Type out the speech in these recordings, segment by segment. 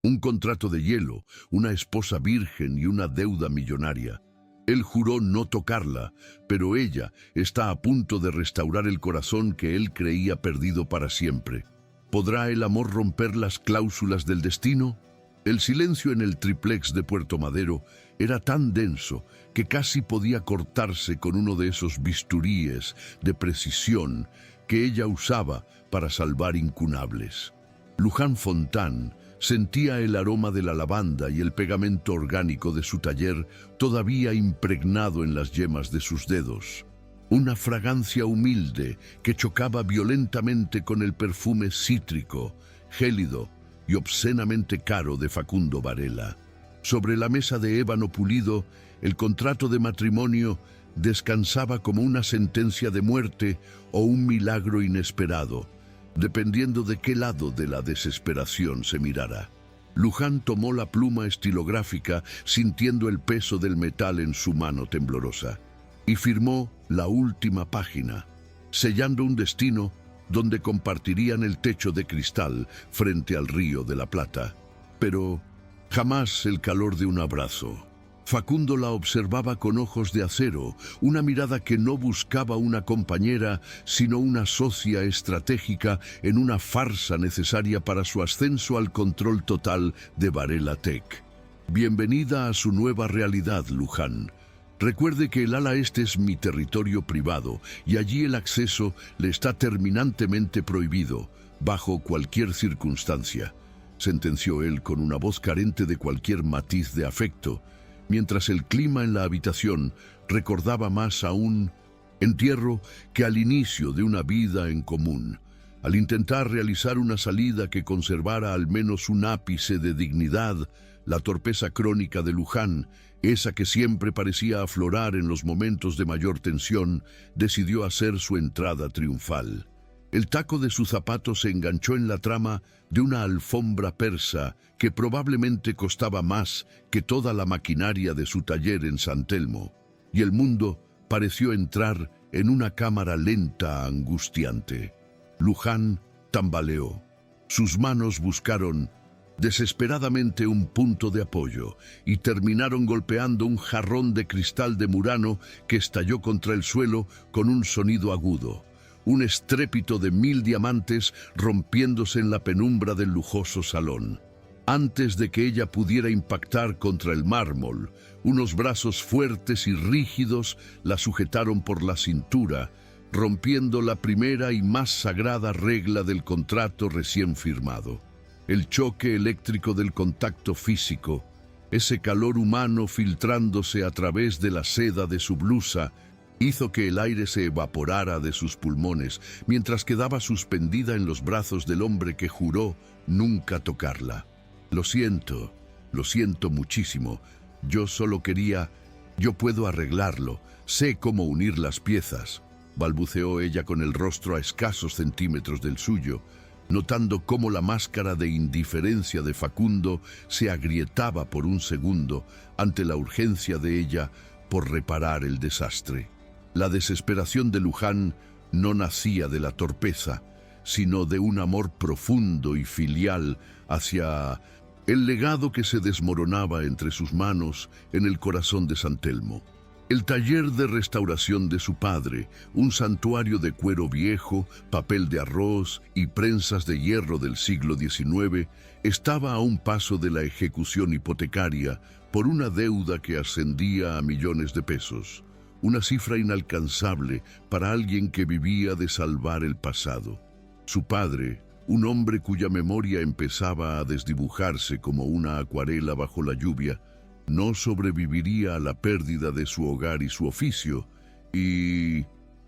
Un contrato de hielo, una esposa virgen y una deuda millonaria. Él juró no tocarla, pero ella está a punto de restaurar el corazón que él creía perdido para siempre. ¿Podrá el amor romper las cláusulas del destino? El silencio en el triplex de Puerto Madero era tan denso que casi podía cortarse con uno de esos bisturíes de precisión que ella usaba para salvar incunables. Luján Fontán sentía el aroma de la lavanda y el pegamento orgánico de su taller todavía impregnado en las yemas de sus dedos. Una fragancia humilde que chocaba violentamente con el perfume cítrico, gélido y obscenamente caro de Facundo Varela. Sobre la mesa de ébano pulido, el contrato de matrimonio descansaba como una sentencia de muerte o un milagro inesperado, dependiendo de qué lado de la desesperación se mirara. Luján tomó la pluma estilográfica sintiendo el peso del metal en su mano temblorosa y firmó la última página, sellando un destino donde compartirían el techo de cristal frente al Río de la Plata. Pero jamás el calor de un abrazo. Facundo la observaba con ojos de acero, una mirada que no buscaba una compañera, sino una socia estratégica en una farsa necesaria para su ascenso al control total de Varela Tech. Bienvenida a su nueva realidad, Luján. Recuerde que el ala este es mi territorio privado y allí el acceso le está terminantemente prohibido, bajo cualquier circunstancia, sentenció él con una voz carente de cualquier matiz de afecto, mientras el clima en la habitación recordaba más a un entierro que al inicio de una vida en común. Al intentar realizar una salida que conservara al menos un ápice de dignidad, la torpeza crónica de Luján, esa que siempre parecía aflorar en los momentos de mayor tensión, decidió hacer su entrada triunfal. El taco de su zapato se enganchó en la trama de una alfombra persa que probablemente costaba más que toda la maquinaria de su taller en San Telmo, y el mundo pareció entrar en una cámara lenta, angustiante. Luján tambaleó. Sus manos buscaron desesperadamente un punto de apoyo y terminaron golpeando un jarrón de cristal de Murano que estalló contra el suelo con un sonido agudo. Un estrépito de 1000 diamantes rompiéndose en la penumbra del lujoso salón. Antes de que ella pudiera impactar contra el mármol, unos brazos fuertes y rígidos la sujetaron por la cintura, rompiendo la primera y más sagrada regla del contrato recién firmado. El choque eléctrico del contacto físico, ese calor humano filtrándose a través de la seda de su blusa, hizo que el aire se evaporara de sus pulmones mientras quedaba suspendida en los brazos del hombre que juró nunca tocarla. Lo siento muchísimo. Yo solo quería... Yo puedo arreglarlo. Sé cómo unir las piezas, balbuceó ella con el rostro a escasos centímetros del suyo, notando cómo la máscara de indiferencia de Facundo se agrietaba por un segundo ante la urgencia de ella por reparar el desastre. La desesperación de Luján no nacía de la torpeza, sino de un amor profundo y filial hacia el legado que se desmoronaba entre sus manos en el corazón de San Telmo. El taller de restauración de su padre, un santuario de cuero viejo, papel de arroz y prensas de hierro del siglo XIX, estaba a un paso de la ejecución hipotecaria por una deuda que ascendía a millones de pesos. Una cifra inalcanzable para alguien que vivía de salvar el pasado. Su padre, un hombre cuya memoria empezaba a desdibujarse como una acuarela bajo la lluvia, no sobreviviría a la pérdida de su hogar y su oficio, y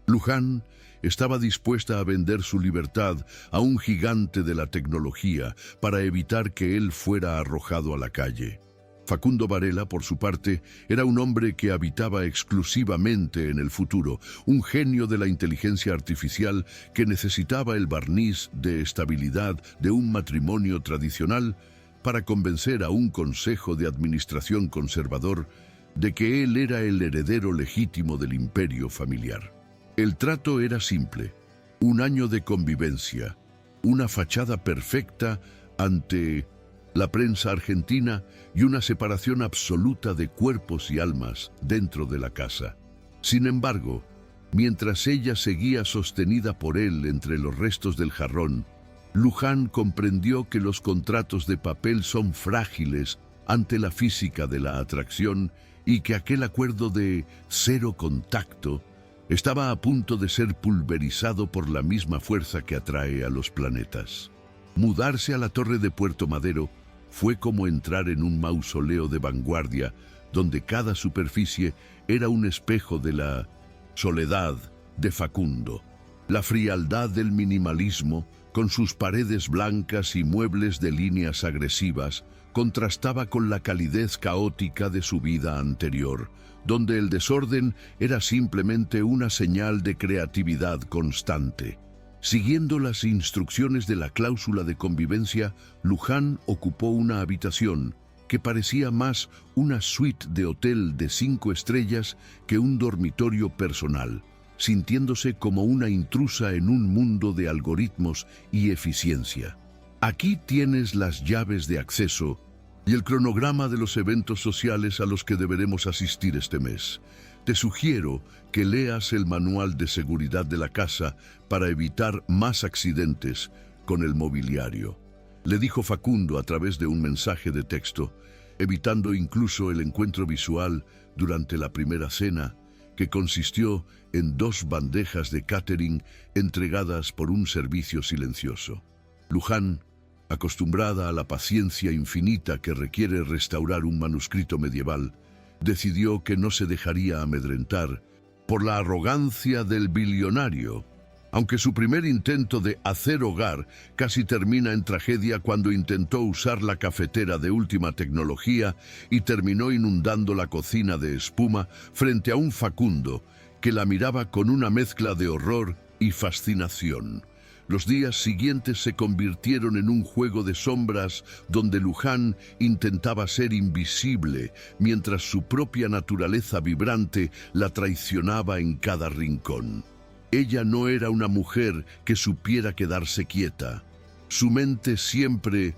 Luján estaba dispuesta a vender su libertad a un gigante de la tecnología para evitar que él fuera arrojado a la calle. Facundo Varela, por su parte, era un hombre que habitaba exclusivamente en el futuro, un genio de la inteligencia artificial que necesitaba el barniz de estabilidad de un matrimonio tradicional para convencer a un consejo de administración conservador de que él era el heredero legítimo del imperio familiar. El trato era simple: 1 año de convivencia, una fachada perfecta ante la prensa argentina y una separación absoluta de cuerpos y almas dentro de la casa. Sin embargo, mientras ella seguía sostenida por él entre los restos del jarrón, Luján comprendió que los contratos de papel son frágiles ante la física de la atracción y que aquel acuerdo de cero contacto estaba a punto de ser pulverizado por la misma fuerza que atrae a los planetas. Mudarse a la Torre de Puerto Madero fue como entrar en un mausoleo de vanguardia donde cada superficie era un espejo de la soledad de Facundo. La frialdad del minimalismo, con sus paredes blancas y muebles de líneas agresivas, contrastaba con la calidez caótica de su vida anterior, donde el desorden era simplemente una señal de creatividad constante. Siguiendo las instrucciones de la cláusula de convivencia, Luján ocupó una habitación que parecía más una suite de hotel de 5 estrellas que un dormitorio personal, sintiéndose como una intrusa en un mundo de algoritmos y eficiencia. Aquí tienes las llaves de acceso y el cronograma de los eventos sociales a los que deberemos asistir este mes. Te sugiero que leas el manual de seguridad de la casa para evitar más accidentes con el mobiliario, le dijo Facundo a través de un mensaje de texto, evitando incluso el encuentro visual durante la primera cena, que consistió en 2 bandejas de catering entregadas por un servicio silencioso. Luján, acostumbrada a la paciencia infinita que requiere restaurar un manuscrito medieval, decidió que no se dejaría amedrentar por la arrogancia del billonario, aunque su primer intento de hacer hogar casi termina en tragedia cuando intentó usar la cafetera de última tecnología y terminó inundando la cocina de espuma frente a un Facundo que la miraba con una mezcla de horror y fascinación. Los días siguientes se convirtieron en un juego de sombras donde Luján intentaba ser invisible mientras su propia naturaleza vibrante la traicionaba en cada rincón. Ella no era una mujer que supiera quedarse quieta. Su mente siempre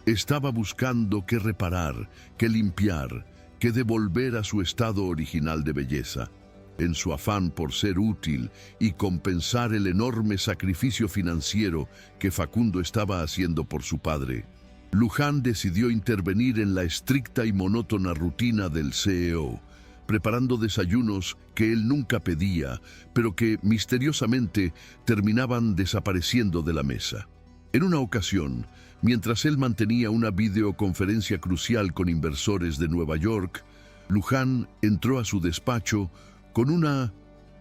estaba buscando qué reparar, qué limpiar, qué devolver a su estado original de belleza. En su afán por ser útil y compensar el enorme sacrificio financiero que Facundo estaba haciendo por su padre, Luján decidió intervenir en la estricta y monótona rutina del CEO, preparando desayunos que él nunca pedía, pero que misteriosamente terminaban desapareciendo de la mesa. En una ocasión, mientras él mantenía una videoconferencia crucial con inversores de Nueva York, Luján entró a su despacho con una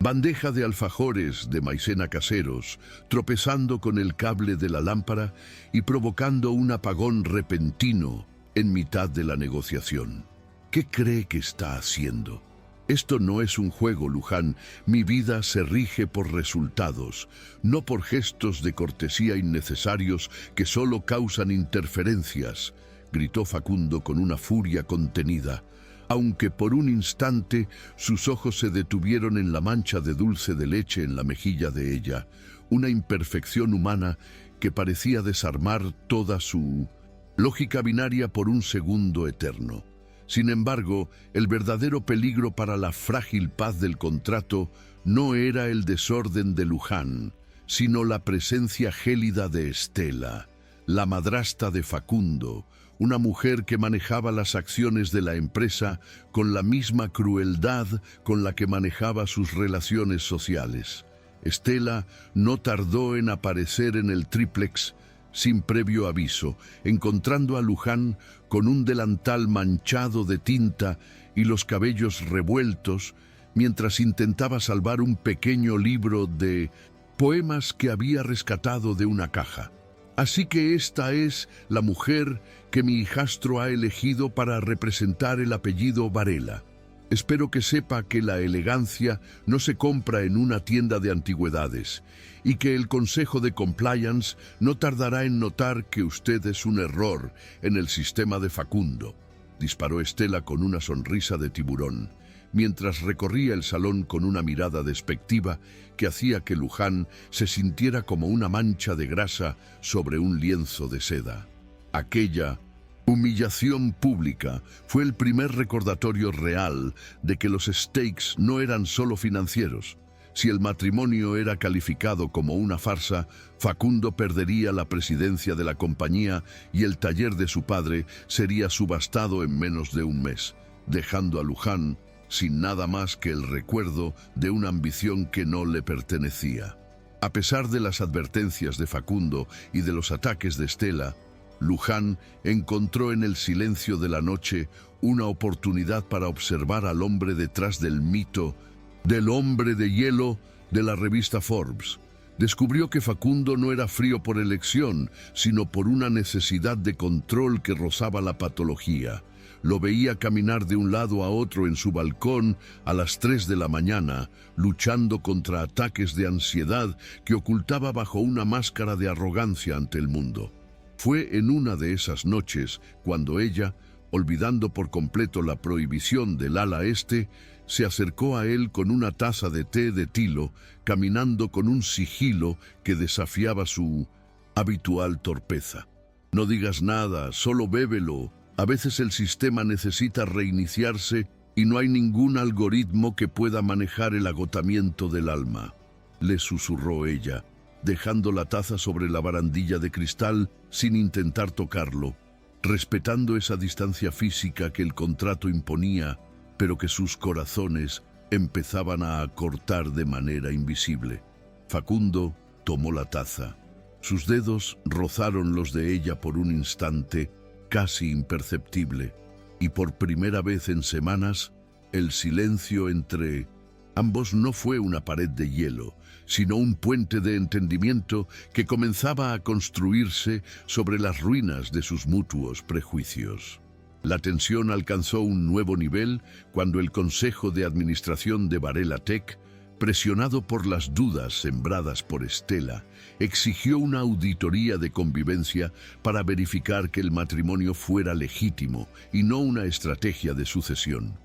bandeja de alfajores de maicena caseros, tropezando con el cable de la lámpara y provocando un apagón repentino en mitad de la negociación. ¿Qué cree que está haciendo? Esto no es un juego, Luján. Mi vida se rige por resultados, no por gestos de cortesía innecesarios que solo causan interferencias, gritó Facundo con una furia contenida, aunque por un instante sus ojos se detuvieron en la mancha de dulce de leche en la mejilla de ella, una imperfección humana que parecía desarmar toda su lógica binaria por un segundo eterno. Sin embargo, el verdadero peligro para la frágil paz del contrato no era el desorden de Luján, sino la presencia gélida de Estela, la madrastra de Facundo, una mujer que manejaba las acciones de la empresa con la misma crueldad con la que manejaba sus relaciones sociales. Estela no tardó en aparecer en el tríplex sin previo aviso, encontrando a Luján con un delantal manchado de tinta y los cabellos revueltos, mientras intentaba salvar un pequeño libro de poemas que había rescatado de una caja. Así que esta es la mujer que mi hijastro ha elegido para representar el apellido Varela. Espero que sepa que la elegancia no se compra en una tienda de antigüedades y que el Consejo de Compliance no tardará en notar que usted es un error en el sistema de Facundo, disparó Estela con una sonrisa de tiburón, mientras recorría el salón con una mirada despectiva que hacía que Luján se sintiera como una mancha de grasa sobre un lienzo de seda. Aquella Humillación pública fue el primer recordatorio real de que los stakes no eran solo financieros. Si el matrimonio era calificado como una farsa, Facundo perdería la presidencia de la compañía y el taller de su padre sería subastado en menos de un mes, dejando a Luján sin nada más que el recuerdo de una ambición que no le pertenecía. A pesar de las advertencias de Facundo y de los ataques de Estela, Luján encontró en el silencio de la noche una oportunidad para observar al hombre detrás del mito del hombre de hielo de la revista Forbes. Descubrió que Facundo no era frío por elección, sino por una necesidad de control que rozaba la patología. Lo veía caminar de un lado a otro en su balcón a las 3 de la mañana, luchando contra ataques de ansiedad que ocultaba bajo una máscara de arrogancia ante el mundo. Fue en una de esas noches cuando ella, olvidando por completo la prohibición del ala este, se acercó a él con una taza de té de tilo, caminando con un sigilo que desafiaba su habitual torpeza. No digas nada, solo bébelo. A veces el sistema necesita reiniciarse y no hay ningún algoritmo que pueda manejar el agotamiento del alma, le susurró ella, dejando la taza sobre la barandilla de cristal sin intentar tocarlo, respetando esa distancia física que el contrato imponía, pero que sus corazones empezaban a acortar de manera invisible. Facundo tomó la taza. Sus dedos rozaron los de ella por un instante casi imperceptible, y por primera vez en semanas, el silencio entre ambos no fue una pared de hielo, sino un puente de entendimiento que comenzaba a construirse sobre las ruinas de sus mutuos prejuicios. La tensión alcanzó un nuevo nivel cuando el Consejo de Administración de Varela Tech, presionado por las dudas sembradas por Estela, exigió una auditoría de convivencia para verificar que el matrimonio fuera legítimo y no una estrategia de sucesión.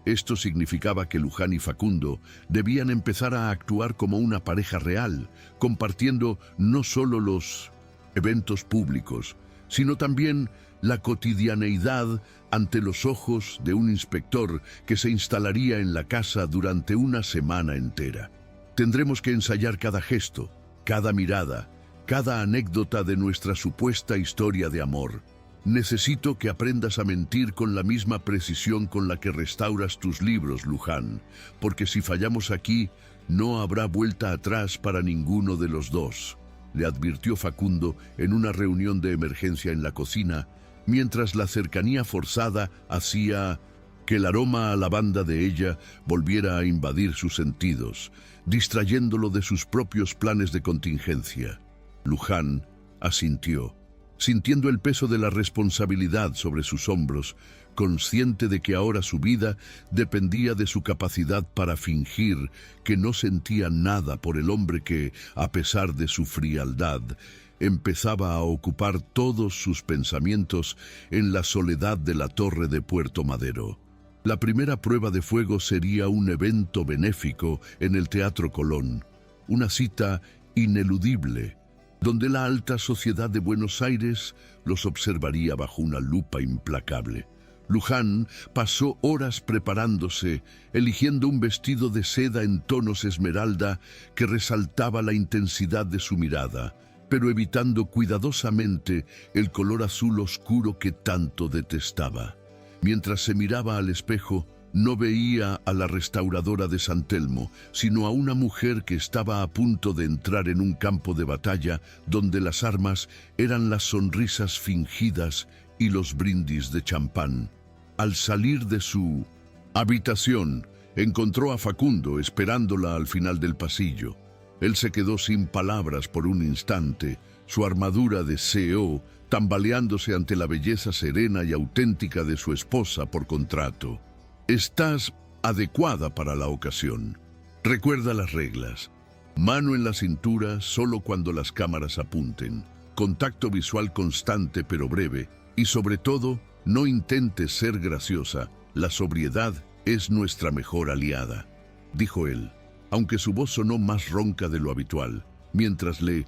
Esto significaba que Luján y Facundo debían empezar a actuar como una pareja real, compartiendo no solo los eventos públicos, sino también la cotidianeidad ante los ojos de un inspector que se instalaría en la casa durante una semana entera. Tendremos que ensayar cada gesto, cada mirada, cada anécdota de nuestra supuesta historia de amor. Necesito que aprendas a mentir con la misma precisión con la que restauras tus libros, Luján, porque si fallamos aquí, no habrá vuelta atrás para ninguno de los dos, le advirtió Facundo en una reunión de emergencia en la cocina, mientras la cercanía forzada hacía que el aroma a lavanda de ella volviera a invadir sus sentidos, distrayéndolo de sus propios planes de contingencia. Luján asintió, sintiendo el peso de la responsabilidad sobre sus hombros, consciente de que ahora su vida dependía de su capacidad para fingir que no sentía nada por el hombre que, a pesar de su frialdad, empezaba a ocupar todos sus pensamientos en la soledad de la torre de Puerto Madero. La primera prueba de fuego sería un evento benéfico en el Teatro Colón, una cita ineludible, donde la alta sociedad de Buenos Aires los observaría bajo una lupa implacable. Luján pasó horas preparándose, eligiendo un vestido de seda en tonos esmeralda que resaltaba la intensidad de su mirada, pero evitando cuidadosamente el color azul oscuro que tanto detestaba. Mientras se miraba al espejo, no veía a la restauradora de San Telmo, sino a una mujer que estaba a punto de entrar en un campo de batalla donde las armas eran las sonrisas fingidas y los brindis de champán. Al salir de su habitación, encontró a Facundo esperándola al final del pasillo. Él se quedó sin palabras por un instante, su armadura de CEO tambaleándose ante la belleza serena y auténtica de su esposa por contrato. Estás adecuada para la ocasión. Recuerda las reglas. Mano en la cintura solo cuando las cámaras apunten. Contacto visual constante pero breve. Y sobre todo, no intentes ser graciosa. La sobriedad es nuestra mejor aliada, dijo él, aunque su voz sonó más ronca de lo habitual, mientras le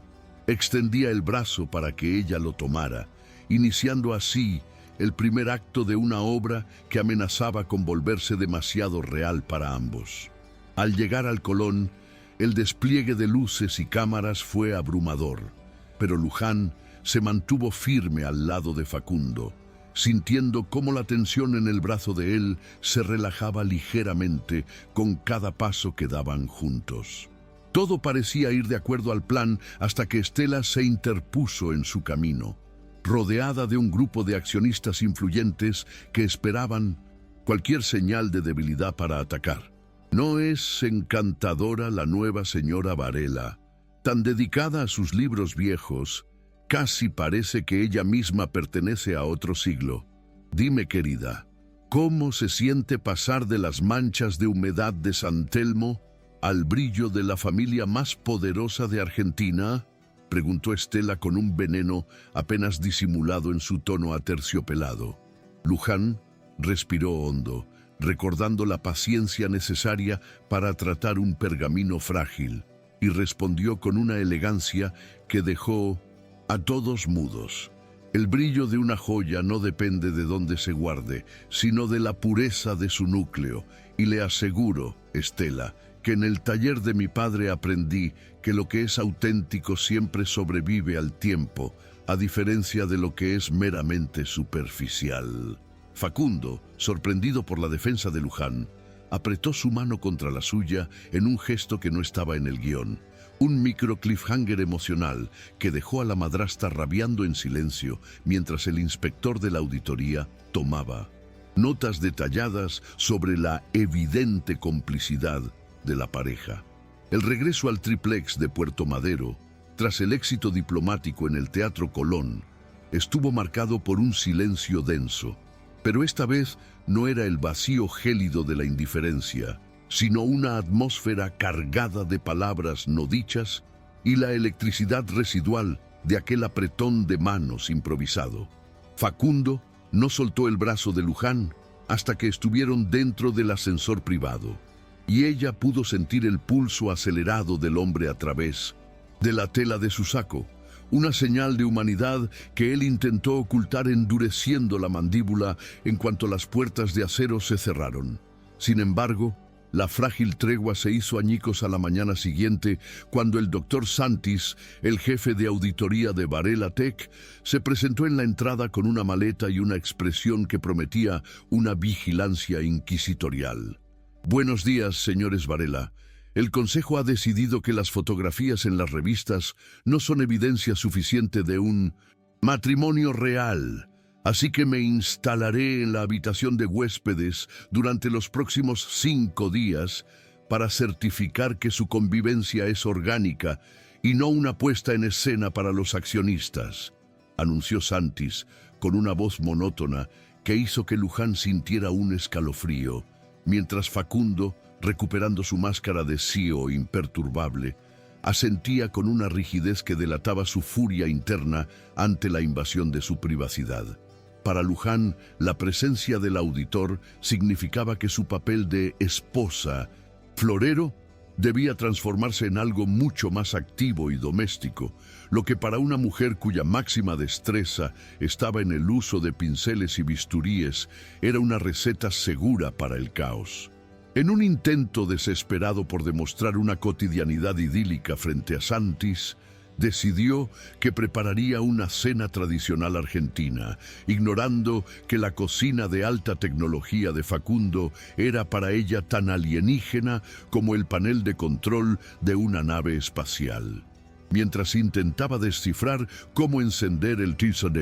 extendía el brazo para que ella lo tomara, iniciando así el primer acto de una obra que amenazaba con volverse demasiado real para ambos. Al llegar al Colón, el despliegue de luces y cámaras fue abrumador, pero Luján se mantuvo firme al lado de Facundo, sintiendo cómo la tensión en el brazo de él se relajaba ligeramente con cada paso que daban juntos. Todo parecía ir de acuerdo al plan hasta que Estela se interpuso en su camino, rodeada de un grupo de accionistas influyentes que esperaban cualquier señal de debilidad para atacar. ¿No es encantadora la nueva señora Varela? Tan dedicada a sus libros viejos, casi parece que ella misma pertenece a otro siglo. Dime, querida, ¿cómo se siente pasar de las manchas de humedad de San Telmo al brillo de la familia más poderosa de Argentina?, preguntó Estela con un veneno apenas disimulado en su tono aterciopelado. Luján respiró hondo, recordando la paciencia necesaria para tratar un pergamino frágil, y respondió con una elegancia que dejó a todos mudos. El brillo de una joya no depende de dónde se guarde, sino de la pureza de su núcleo, y le aseguro, Estela, que en el taller de mi padre aprendí que lo que es auténtico siempre sobrevive al tiempo, a diferencia de lo que es meramente superficial. Facundo, sorprendido por la defensa de Luján, apretó su mano contra la suya en un gesto que no estaba en el guión. Un micro cliffhanger emocional que dejó a la madrastra rabiando en silencio mientras el inspector de la auditoría tomaba notas detalladas sobre la evidente complicidad de la pareja. El regreso al triplex de Puerto Madero, tras el éxito diplomático en el Teatro Colón, estuvo marcado por un silencio denso, pero esta vez no era el vacío gélido de la indiferencia, sino una atmósfera cargada de palabras no dichas y la electricidad residual de aquel apretón de manos improvisado. Facundo no soltó el brazo de Luján hasta que estuvieron dentro del ascensor privado, y ella pudo sentir el pulso acelerado del hombre a través de la tela de su saco, una señal de humanidad que él intentó ocultar endureciendo la mandíbula en cuanto las puertas de acero se cerraron. Sin embargo, la frágil tregua se hizo añicos a la mañana siguiente cuando el doctor Santis, el jefe de auditoría de Varela Tech, se presentó en la entrada con una maleta y una expresión que prometía una vigilancia inquisitorial. Buenos días, señores Varela. El Consejo ha decidido que las fotografías en las revistas no son evidencia suficiente de un matrimonio real, así que me instalaré en la habitación de huéspedes durante los próximos 5 días para certificar que su convivencia es orgánica y no una puesta en escena para los accionistas, anunció Santis con una voz monótona que hizo que Luján sintiera un escalofrío, mientras Facundo, recuperando su máscara de CEO imperturbable, asentía con una rigidez que delataba su furia interna ante la invasión de su privacidad. Para Luján, la presencia del auditor significaba que su papel de esposa, florero, debía transformarse en algo mucho más activo y doméstico, lo que para una mujer cuya máxima destreza estaba en el uso de pinceles y bisturíes era una receta segura para el caos. En un intento desesperado por demostrar una cotidianidad idílica frente a Santis, decidió que prepararía una cena tradicional argentina, ignorando que la cocina de alta tecnología de Facundo era para ella tan alienígena como el panel de control de una nave espacial. Mientras intentaba descifrar cómo encender el Tissot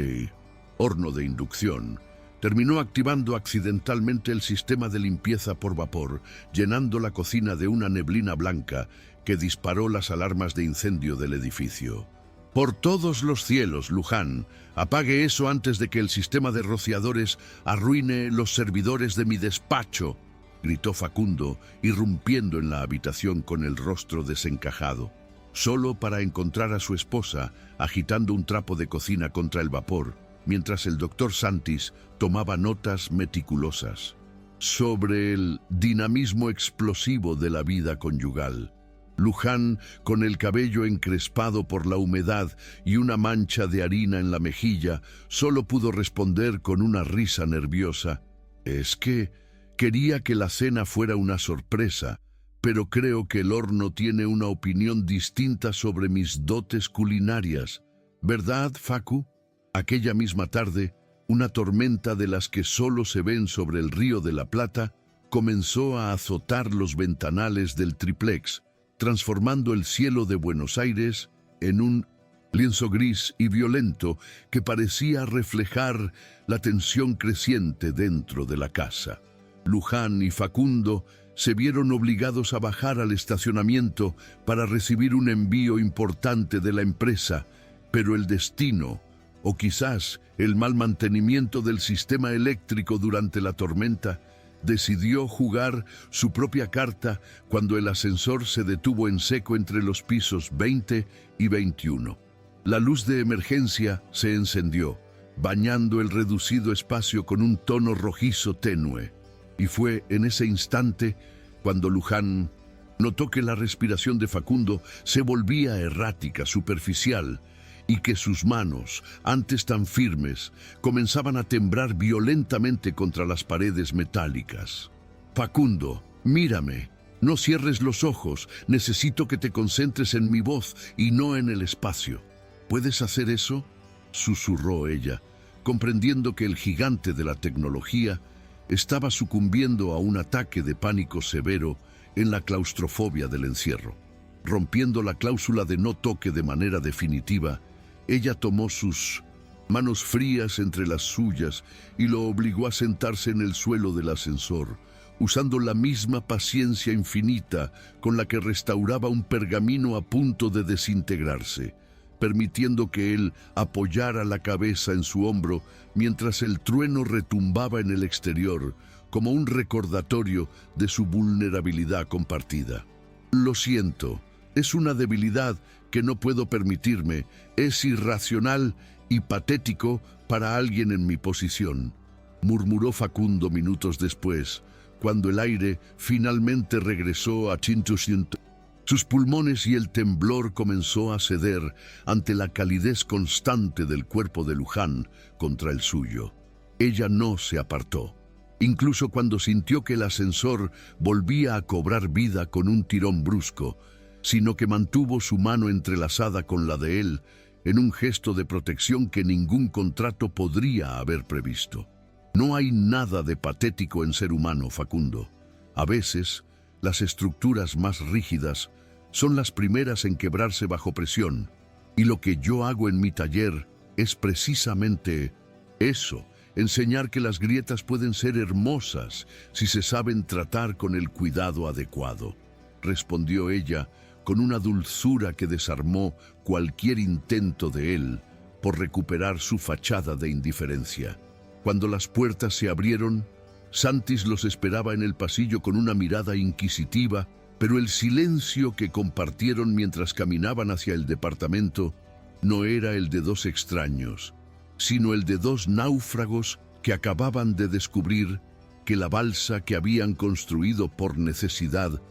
horno de inducción, terminó activando accidentalmente el sistema de limpieza por vapor, llenando la cocina de una neblina blanca que disparó las alarmas de incendio del edificio. «Por todos los cielos, Luján, apague eso antes de que el sistema de rociadores arruine los servidores de mi despacho», gritó Facundo, irrumpiendo en la habitación con el rostro desencajado, solo para encontrar a su esposa agitando un trapo de cocina contra el vapor, mientras el doctor Santis tomaba notas meticulosas sobre el dinamismo explosivo de la vida conyugal. Luján, con el cabello encrespado por la humedad y una mancha de harina en la mejilla, solo pudo responder con una risa nerviosa. Es que quería que la cena fuera una sorpresa, pero creo que el horno tiene una opinión distinta sobre mis dotes culinarias. ¿Verdad, Facu? Aquella misma tarde, una tormenta de las que solo se ven sobre el Río de la Plata comenzó a azotar los ventanales del triplex, transformando el cielo de Buenos Aires en un lienzo gris y violento que parecía reflejar la tensión creciente dentro de la casa. Luján y Facundo se vieron obligados a bajar al estacionamiento para recibir un envío importante de la empresa, pero el destino, o quizás el mal mantenimiento del sistema eléctrico durante la tormenta, decidió jugar su propia carta cuando el ascensor se detuvo en seco entre los pisos 20 y 21. La luz de emergencia se encendió, bañando el reducido espacio con un tono rojizo tenue. Y fue en ese instante cuando Luján notó que la respiración de Facundo se volvía errática, superficial, y que sus manos, antes tan firmes, comenzaban a temblar violentamente contra las paredes metálicas. Facundo, mírame, no cierres los ojos, necesito que te concentres en mi voz y no en el espacio. ¿Puedes hacer eso?, susurró ella, comprendiendo que el gigante de la tecnología estaba sucumbiendo a un ataque de pánico severo en la claustrofobia del encierro. Rompiendo la cláusula de no toque de manera definitiva, ella tomó sus manos frías entre las suyas y lo obligó a sentarse en el suelo del ascensor, usando la misma paciencia infinita con la que restauraba un pergamino a punto de desintegrarse, permitiendo que él apoyara la cabeza en su hombro mientras el trueno retumbaba en el exterior, como un recordatorio de su vulnerabilidad compartida. Lo siento, es una debilidad que no puedo permitirme, es irracional y patético para alguien en mi posición, murmuró Facundo minutos después, cuando el aire finalmente regresó a Chintusiento. Sus pulmones y el temblor comenzó a ceder ante la calidez constante del cuerpo de Luján contra el suyo. Ella no se apartó, incluso cuando sintió que el ascensor volvía a cobrar vida con un tirón brusco, sino que mantuvo su mano entrelazada con la de él en un gesto de protección que ningún contrato podría haber previsto. No hay nada de patético en ser humano, Facundo. A veces, las estructuras más rígidas son las primeras en quebrarse bajo presión, y lo que yo hago en mi taller es precisamente eso, enseñar que las grietas pueden ser hermosas si se saben tratar con el cuidado adecuado, respondió ella con una dulzura que desarmó cualquier intento de él por recuperar su fachada de indiferencia. Cuando las puertas se abrieron, Santis los esperaba en el pasillo con una mirada inquisitiva, pero el silencio que compartieron mientras caminaban hacia el departamento no era el de dos extraños, sino el de dos náufragos que acababan de descubrir que la balsa que habían construido por necesidad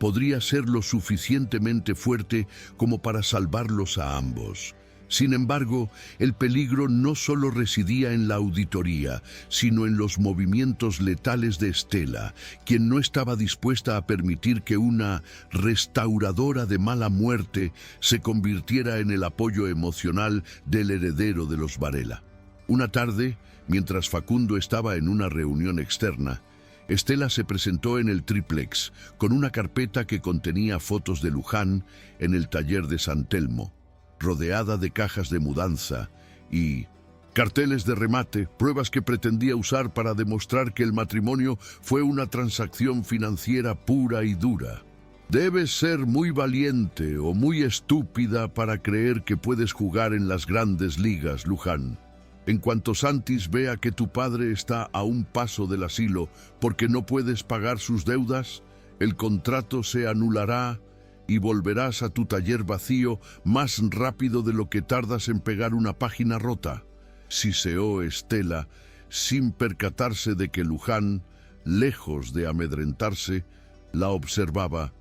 podría ser lo suficientemente fuerte como para salvarlos a ambos. Sin embargo, el peligro no solo residía en la auditoría, sino en los movimientos letales de Estela, quien no estaba dispuesta a permitir que una restauradora de mala muerte se convirtiera en el apoyo emocional del heredero de los Varela. Una tarde, mientras Facundo estaba en una reunión externa, Estela se presentó en el triplex con una carpeta que contenía fotos de Luján en el taller de San Telmo, rodeada de cajas de mudanza y carteles de remate, pruebas que pretendía usar para demostrar que el matrimonio fue una transacción financiera pura y dura. Debes ser muy valiente o muy estúpida para creer que puedes jugar en las grandes ligas, Luján. En cuanto Santis vea que tu padre está a un paso del asilo porque no puedes pagar sus deudas, el contrato se anulará y volverás a tu taller vacío más rápido de lo que tardas en pegar una página rota. Siseó Estela, sin percatarse de que Luján, lejos de amedrentarse, la observaba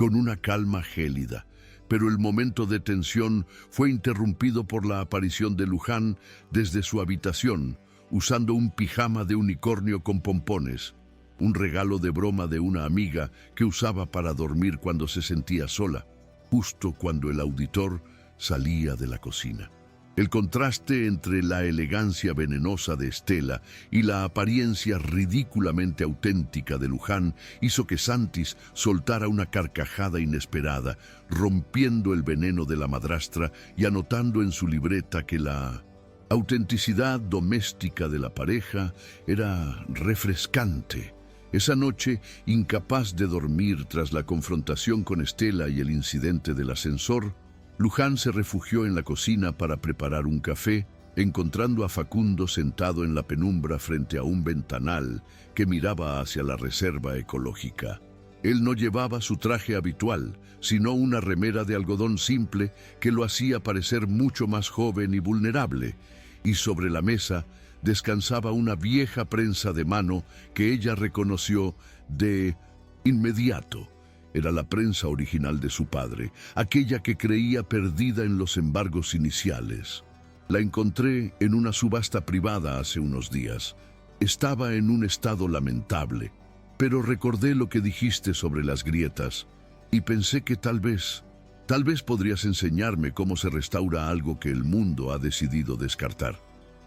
con una calma gélida. Pero el momento de tensión fue interrumpido por la aparición de Luján desde su habitación, usando un pijama de unicornio con pompones, un regalo de broma de una amiga que usaba para dormir cuando se sentía sola, justo cuando el auditor salía de la cocina. El contraste entre la elegancia venenosa de Estela y la apariencia ridículamente auténtica de Luján hizo que Santis soltara una carcajada inesperada, rompiendo el veneno de la madrastra y anotando en su libreta que la autenticidad doméstica de la pareja era refrescante. Esa noche, incapaz de dormir tras la confrontación con Estela y el incidente del ascensor, Luján se refugió en la cocina para preparar un café, encontrando a Facundo sentado en la penumbra frente a un ventanal que miraba hacia la reserva ecológica. Él no llevaba su traje habitual, sino una remera de algodón simple que lo hacía parecer mucho más joven y vulnerable, y sobre la mesa descansaba una vieja prensa de mano que ella reconoció de inmediato. Era la prensa original de su padre, aquella que creía perdida en los embargos iniciales. La encontré en una subasta privada hace unos días. Estaba en un estado lamentable, pero recordé lo que dijiste sobre las grietas y pensé que tal vez podrías enseñarme cómo se restaura algo que el mundo ha decidido descartar,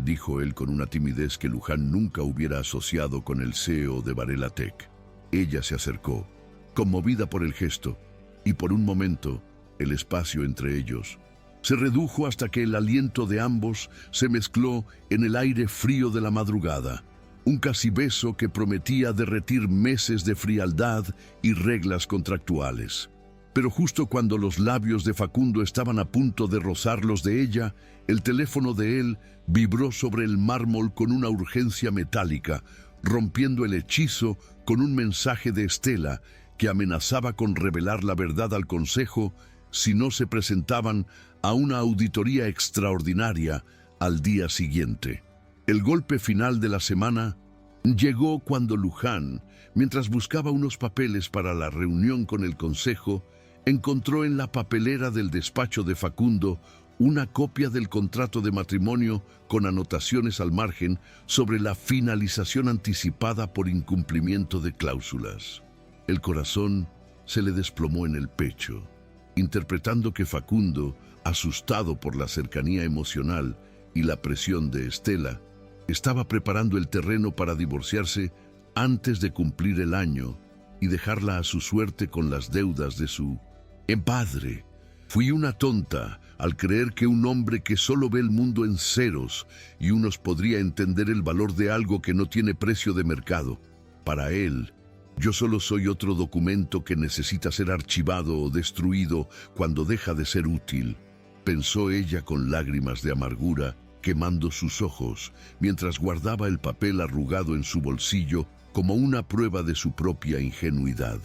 dijo él con una timidez que Luján nunca hubiera asociado con el CEO de Varela Tech. Ella se acercó, conmovida por el gesto, y por un momento el espacio entre ellos se redujo hasta que el aliento de ambos se mezcló en el aire frío de la madrugada, un casi beso que prometía derretir meses de frialdad y reglas contractuales. Pero justo cuando los labios de Facundo estaban a punto de rozar los de ella, el teléfono de él vibró sobre el mármol con una urgencia metálica, rompiendo el hechizo con un mensaje de Estela que amenazaba con revelar la verdad al consejo si no se presentaban a una auditoría extraordinaria al día siguiente. El golpe final de la semana llegó cuando Luján, mientras buscaba unos papeles para la reunión con el consejo, encontró en la papelera del despacho de Facundo una copia del contrato de matrimonio con anotaciones al margen sobre la finalización anticipada por incumplimiento de cláusulas. El corazón se le desplomó en el pecho, interpretando que Facundo, asustado por la cercanía emocional y la presión de Estela, estaba preparando el terreno para divorciarse antes de cumplir el año y dejarla a su suerte con las deudas de su padre. Fui una tonta al creer que un hombre que solo ve el mundo en ceros y unos podría entender el valor de algo que no tiene precio de mercado. Para él, yo solo soy otro documento que necesita ser archivado o destruido cuando deja de ser útil, pensó ella con lágrimas de amargura quemando sus ojos mientras guardaba el papel arrugado en su bolsillo como una prueba de su propia ingenuidad.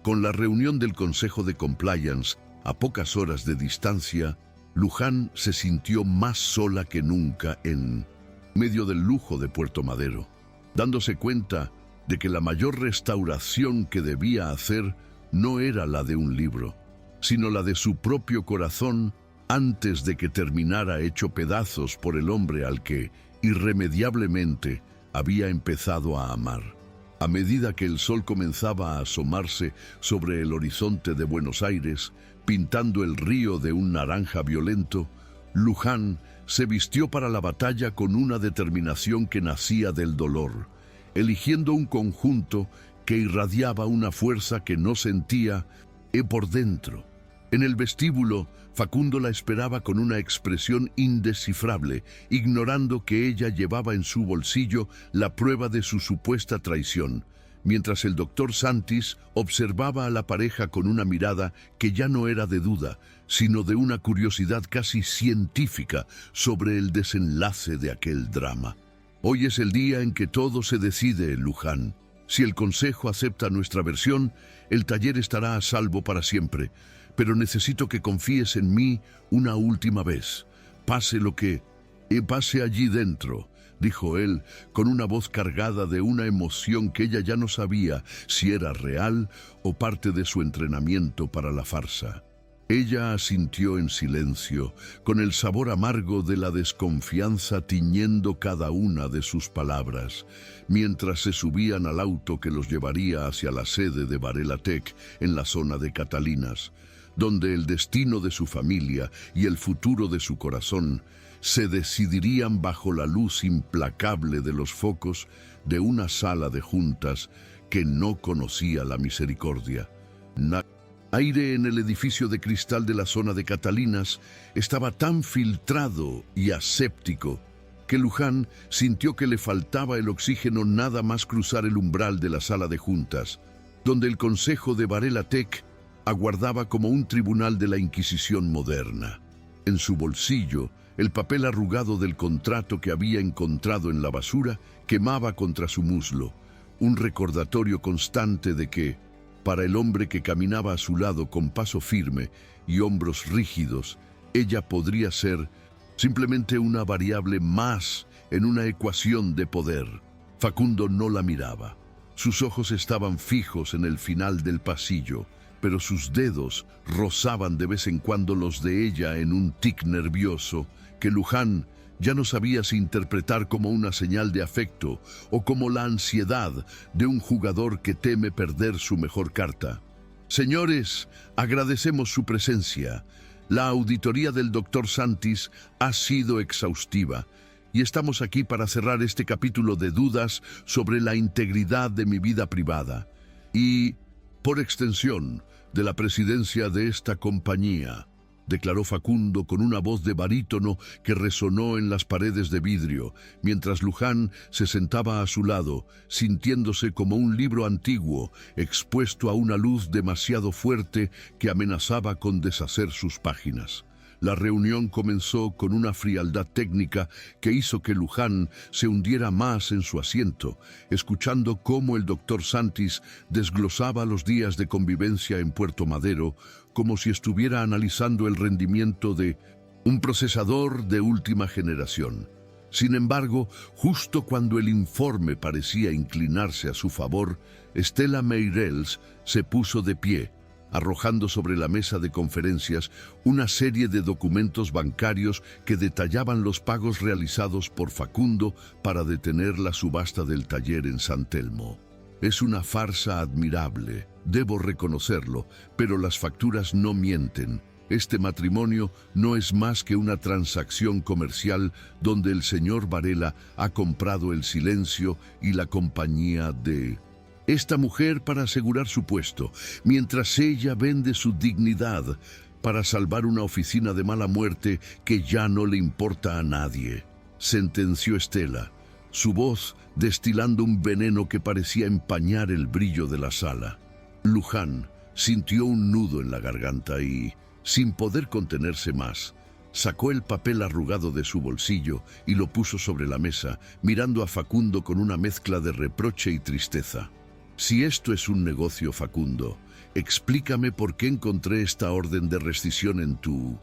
Con la reunión del Consejo de Compliance a pocas horas de distancia, Luján se sintió más sola que nunca en medio del lujo de Puerto Madero, dándose cuenta de que la mayor restauración que debía hacer no era la de un libro, sino la de su propio corazón antes de que terminara hecho pedazos por el hombre al que, irremediablemente, había empezado a amar. A medida que el sol comenzaba a asomarse sobre el horizonte de Buenos Aires, pintando el río de un naranja violento, Luján se vistió para la batalla con una determinación que nacía del dolor, eligiendo un conjunto que irradiaba una fuerza que no sentía por dentro. En el vestíbulo, Facundo la esperaba con una expresión indescifrable, ignorando que ella llevaba en su bolsillo la prueba de su supuesta traición, mientras el doctor Santis observaba a la pareja con una mirada que ya no era de duda, sino de una curiosidad casi científica sobre el desenlace de aquel drama. Hoy es el día en que todo se decide, Luján. Si el consejo acepta nuestra versión, el taller estará a salvo para siempre, pero necesito que confíes en mí una última vez. Pase lo que pase allí dentro, dijo él, con una voz cargada de una emoción que ella ya no sabía si era real o parte de su entrenamiento para la farsa. Ella asintió en silencio, con el sabor amargo de la desconfianza tiñendo cada una de sus palabras, mientras se subían al auto que los llevaría hacia la sede de Varela Tech en la zona de Catalinas, donde el destino de su familia y el futuro de su corazón se decidirían bajo la luz implacable de los focos de una sala de juntas que no conocía la misericordia. Aire en el edificio de cristal de la zona de Catalinas estaba tan filtrado y aséptico que Luján sintió que le faltaba el oxígeno nada más cruzar el umbral de la sala de juntas, donde el consejo de Varela Tech aguardaba como un tribunal de la Inquisición moderna. En su bolsillo, el papel arrugado del contrato que había encontrado en la basura quemaba contra su muslo, un recordatorio constante de que, para el hombre que caminaba a su lado con paso firme y hombros rígidos, ella podría ser simplemente una variable más en una ecuación de poder. Facundo no la miraba. Sus ojos estaban fijos en el final del pasillo, pero sus dedos rozaban de vez en cuando los de ella en un tic nervioso que Luján ya no sabía si interpretar como una señal de afecto o como la ansiedad de un jugador que teme perder su mejor carta. Señores, agradecemos su presencia. La auditoría del Dr. Santis ha sido exhaustiva y estamos aquí para cerrar este capítulo de dudas sobre la integridad de mi vida privada y, por extensión, de la presidencia de esta compañía, declaró Facundo con una voz de barítono que resonó en las paredes de vidrio, mientras Luján se sentaba a su lado, sintiéndose como un libro antiguo, expuesto a una luz demasiado fuerte que amenazaba con deshacer sus páginas. La reunión comenzó con una frialdad técnica que hizo que Luján se hundiera más en su asiento, escuchando cómo el Dr. Santis desglosaba los días de convivencia en Puerto Madero como si estuviera analizando el rendimiento de un procesador de última generación. Sin embargo, justo cuando el informe parecía inclinarse a su favor, Stella Meirelles se puso de pie, arrojando sobre la mesa de conferencias una serie de documentos bancarios que detallaban los pagos realizados por Facundo para detener la subasta del taller en San Telmo. Es una farsa admirable, debo reconocerlo, pero las facturas no mienten. Este matrimonio no es más que una transacción comercial donde el señor Varela ha comprado el silencio y la compañía de esta mujer para asegurar su puesto, mientras ella vende su dignidad para salvar una oficina de mala muerte que ya no le importa a nadie, sentenció Stella, su voz destilando un veneno que parecía empañar el brillo de la sala. Luján sintió un nudo en la garganta y, sin poder contenerse más, sacó el papel arrugado de su bolsillo y lo puso sobre la mesa, mirando a Facundo con una mezcla de reproche y tristeza. Si esto es un negocio, Facundo, explícame por qué encontré esta orden de rescisión en tu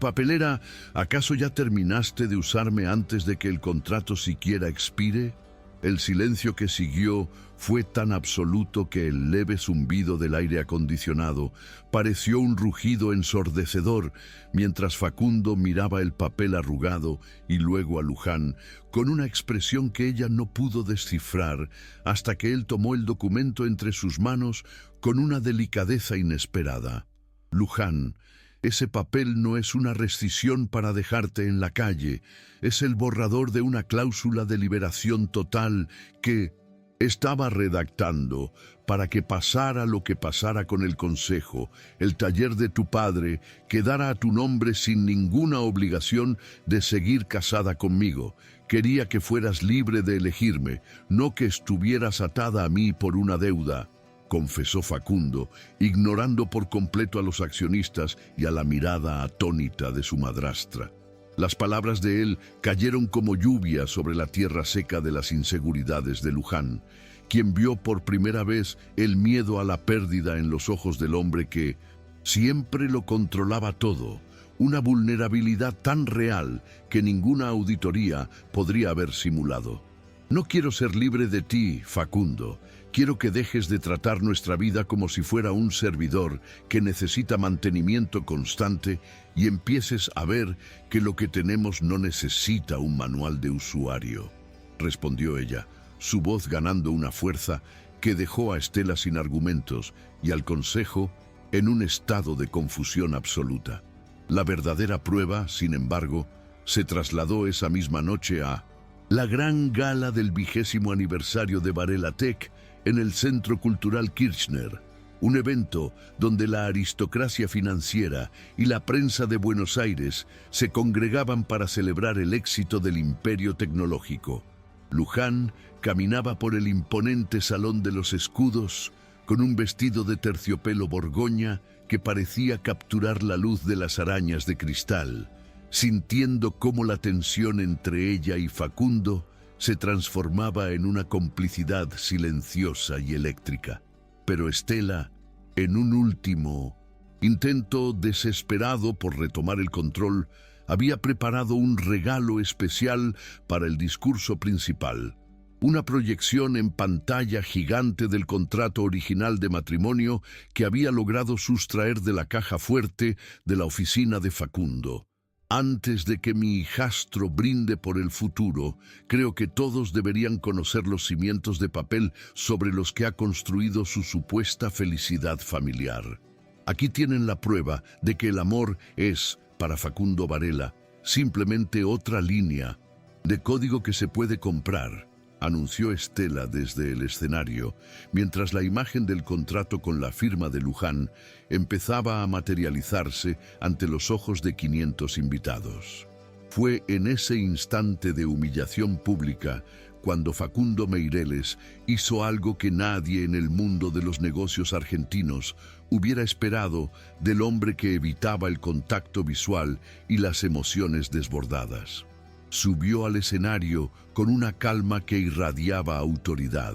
papelera. ¿Acaso ya terminaste de usarme antes de que el contrato siquiera expire? El silencio que siguió fue tan absoluto que el leve zumbido del aire acondicionado pareció un rugido ensordecedor, mientras Facundo miraba el papel arrugado y luego a Luján con una expresión que ella no pudo descifrar hasta que él tomó el documento entre sus manos con una delicadeza inesperada. Luján, ese papel no es una rescisión para dejarte en la calle, es el borrador de una cláusula de liberación total que estaba redactando para que pasara lo que pasara con el consejo, el taller de tu padre quedara a tu nombre sin ninguna obligación de seguir casada conmigo. Quería que fueras libre de elegirme, no que estuvieras atada a mí por una deuda, confesó Facundo, ignorando por completo a los accionistas y a la mirada atónita de su madrastra. Las palabras de él cayeron como lluvia sobre la tierra seca de las inseguridades de Luján, quien vio por primera vez el miedo a la pérdida en los ojos del hombre que siempre lo controlaba todo, una vulnerabilidad tan real que ninguna auditoría podría haber simulado. No quiero ser libre de ti, Facundo. Quiero que dejes de tratar nuestra vida como si fuera un servidor que necesita mantenimiento constante y empieces a ver que lo que tenemos no necesita un manual de usuario, respondió ella, su voz ganando una fuerza que dejó a Estela sin argumentos y al consejo en un estado de confusión absoluta. La verdadera prueba, sin embargo, se trasladó esa misma noche a la gran gala del 20º aniversario de Varela Tech en el Centro Cultural Kirchner, un evento donde la aristocracia financiera y la prensa de Buenos Aires se congregaban para celebrar el éxito del imperio tecnológico. Luján caminaba por el imponente Salón de los Escudos con un vestido de terciopelo borgoña que parecía capturar la luz de las arañas de cristal, sintiendo cómo la tensión entre ella y Facundo se transformaba en una complicidad silenciosa y eléctrica. Pero Estela, en un último intento desesperado por retomar el control, había preparado un regalo especial para el discurso principal. Una proyección en pantalla gigante del contrato original de matrimonio que había logrado sustraer de la caja fuerte de la oficina de Facundo. Antes de que mi hijastro brinde por el futuro, creo que todos deberían conocer los cimientos de papel sobre los que ha construido su supuesta felicidad familiar. Aquí tienen la prueba de que el amor es, para Facundo Varela, simplemente otra línea de código que se puede comprar, anunció Estela desde el escenario, mientras la imagen del contrato con la firma de Luján empezaba a materializarse ante los ojos de 500 invitados. Fue en ese instante de humillación pública cuando Facundo Meireles hizo algo que nadie en el mundo de los negocios argentinos hubiera esperado del hombre que evitaba el contacto visual y las emociones desbordadas. Subió al escenario con una calma que irradiaba autoridad.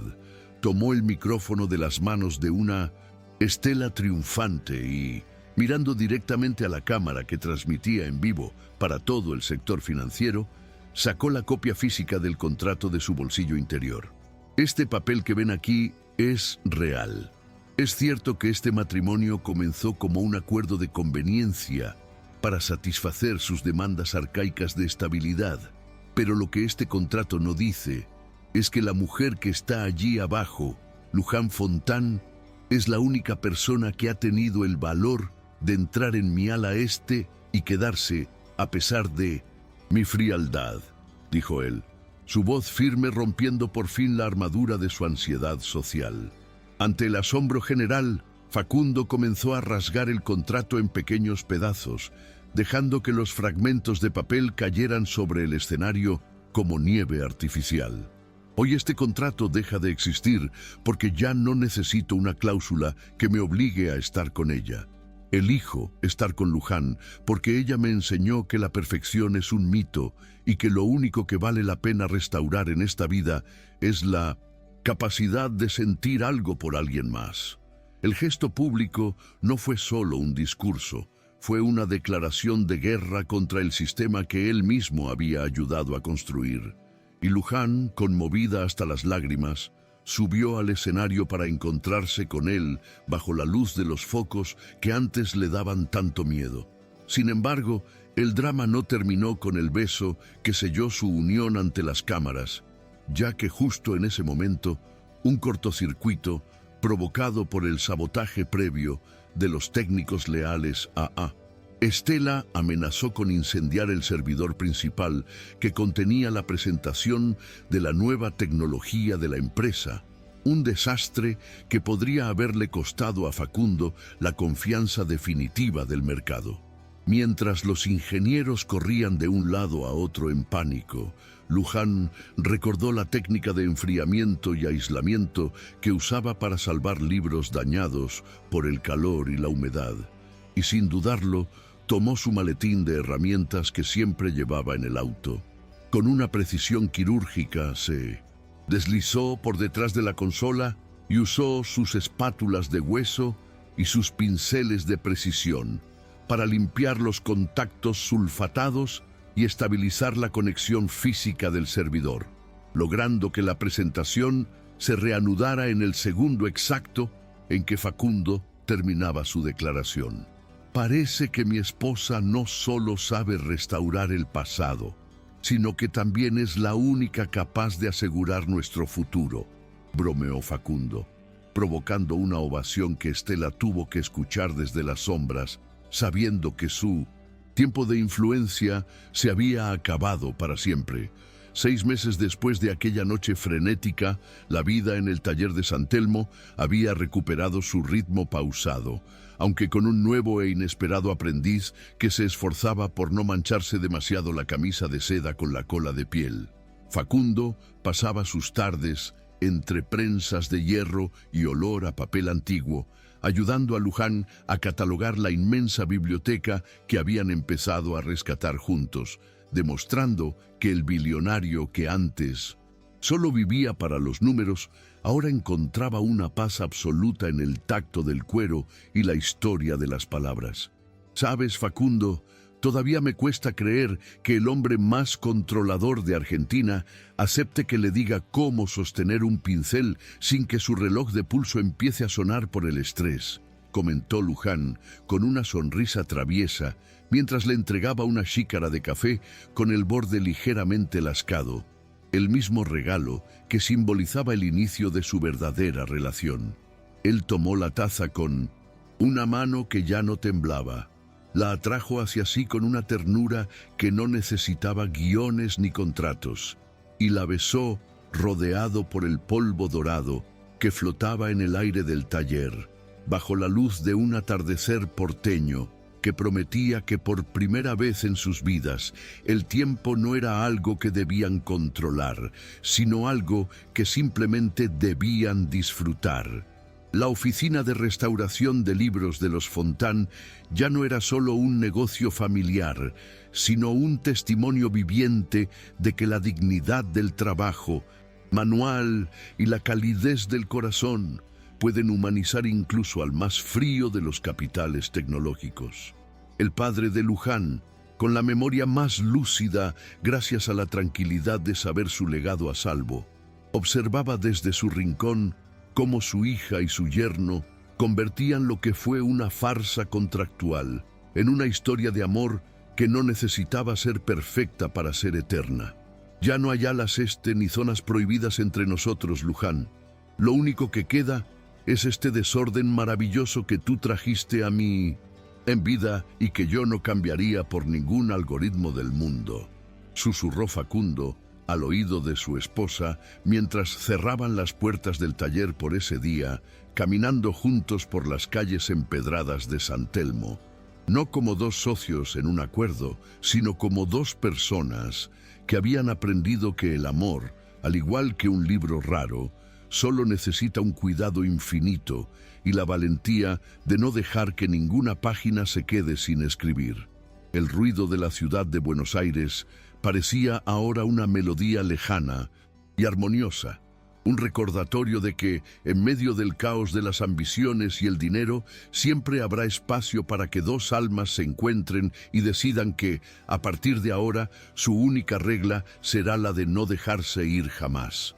Tomó el micrófono de las manos de una Estela triunfante y, mirando directamente a la cámara que transmitía en vivo para todo el sector financiero, sacó la copia física del contrato de su bolsillo interior. Este papel que ven aquí es real. Es cierto que este matrimonio comenzó como un acuerdo de conveniencia para satisfacer sus demandas arcaicas de estabilidad. Pero lo que este contrato no dice es que la mujer que está allí abajo, Luján Fontán, es la única persona que ha tenido el valor de entrar en mi ala este y quedarse a pesar de mi frialdad, dijo él, su voz firme rompiendo por fin la armadura de su ansiedad social. Ante el asombro general, Facundo comenzó a rasgar el contrato en pequeños pedazos, dejando que los fragmentos de papel cayeran sobre el escenario como nieve artificial. Hoy este contrato deja de existir porque ya no necesito una cláusula que me obligue a estar con ella. Elijo estar con Luján porque ella me enseñó que la perfección es un mito y que lo único que vale la pena restaurar en esta vida es la capacidad de sentir algo por alguien más. El gesto público no fue solo un discurso, fue una declaración de guerra contra el sistema que él mismo había ayudado a construir. Y Luján, conmovida hasta las lágrimas, subió al escenario para encontrarse con él bajo la luz de los focos que antes le daban tanto miedo. Sin embargo, el drama no terminó con el beso que selló su unión ante las cámaras, ya que justo en ese momento, un cortocircuito, provocado por el sabotaje previo de los técnicos leales a Estela amenazó con incendiar el servidor principal que contenía la presentación de la nueva tecnología de la empresa, un desastre que podría haberle costado a Facundo la confianza definitiva del mercado. Mientras los ingenieros corrían de un lado a otro en pánico, Luján recordó la técnica de enfriamiento y aislamiento que usaba para salvar libros dañados por el calor y la humedad, y sin dudarlo, tomó su maletín de herramientas que siempre llevaba en el auto. Con una precisión quirúrgica se deslizó por detrás de la consola y usó sus espátulas de hueso y sus pinceles de precisión para limpiar los contactos sulfatados y estabilizar la conexión física del servidor, logrando que la presentación se reanudara en el segundo exacto en que Facundo terminaba su declaración. Parece que mi esposa no solo sabe restaurar el pasado, sino que también es la única capaz de asegurar nuestro futuro, bromeó Facundo, provocando una ovación que Estela tuvo que escuchar desde las sombras, sabiendo que su tiempo de influencia se había acabado para siempre. 6 meses después de aquella noche frenética, la vida en el taller de San Telmo había recuperado su ritmo pausado, aunque con un nuevo e inesperado aprendiz que se esforzaba por no mancharse demasiado la camisa de seda con la cola de piel. Facundo pasaba sus tardes entre prensas de hierro y olor a papel antiguo, ayudando a Luján a catalogar la inmensa biblioteca que habían empezado a rescatar juntos, demostrando que el billonario que antes solo vivía para los números, ahora encontraba una paz absoluta en el tacto del cuero y la historia de las palabras. ¿Sabes, Facundo? Todavía me cuesta creer que el hombre más controlador de Argentina acepte que le diga cómo sostener un pincel sin que su reloj de pulso empiece a sonar por el estrés, comentó Luján con una sonrisa traviesa mientras le entregaba una xícara de café con el borde ligeramente lascado, el mismo regalo que simbolizaba el inicio de su verdadera relación. Él tomó la taza con una mano que ya no temblaba. La atrajo hacia sí con una ternura que no necesitaba guiones ni contratos, y la besó rodeado por el polvo dorado que flotaba en el aire del taller, bajo la luz de un atardecer porteño que prometía que por primera vez en sus vidas el tiempo no era algo que debían controlar, sino algo que simplemente debían disfrutar. La oficina de restauración de libros de los Fontán ya no era solo un negocio familiar, sino un testimonio viviente de que la dignidad del trabajo manual y la calidez del corazón pueden humanizar incluso al más frío de los capitales tecnológicos. El padre de Luján, con la memoria más lúcida gracias a la tranquilidad de saber su legado a salvo, observaba desde su rincón cómo su hija y su yerno convertían lo que fue una farsa contractual en una historia de amor que no necesitaba ser perfecta para ser eterna. Ya no hay alas ni zonas prohibidas entre nosotros, Luján. Lo único que queda es este desorden maravilloso que tú trajiste a mí en vida y que yo no cambiaría por ningún algoritmo del mundo, susurró Facundo al oído de su esposa mientras cerraban las puertas del taller por ese día, caminando juntos por las calles empedradas de San Telmo, no como dos socios en un acuerdo, sino como dos personas que habían aprendido que el amor, al igual que un libro raro, solo necesita un cuidado infinito y la valentía de no dejar que ninguna página se quede sin escribir. El ruido de la ciudad de Buenos Aires parecía ahora una melodía lejana y armoniosa, un recordatorio de que, en medio del caos de las ambiciones y el dinero, siempre habrá espacio para que dos almas se encuentren y decidan que, a partir de ahora, su única regla será la de no dejarse ir jamás.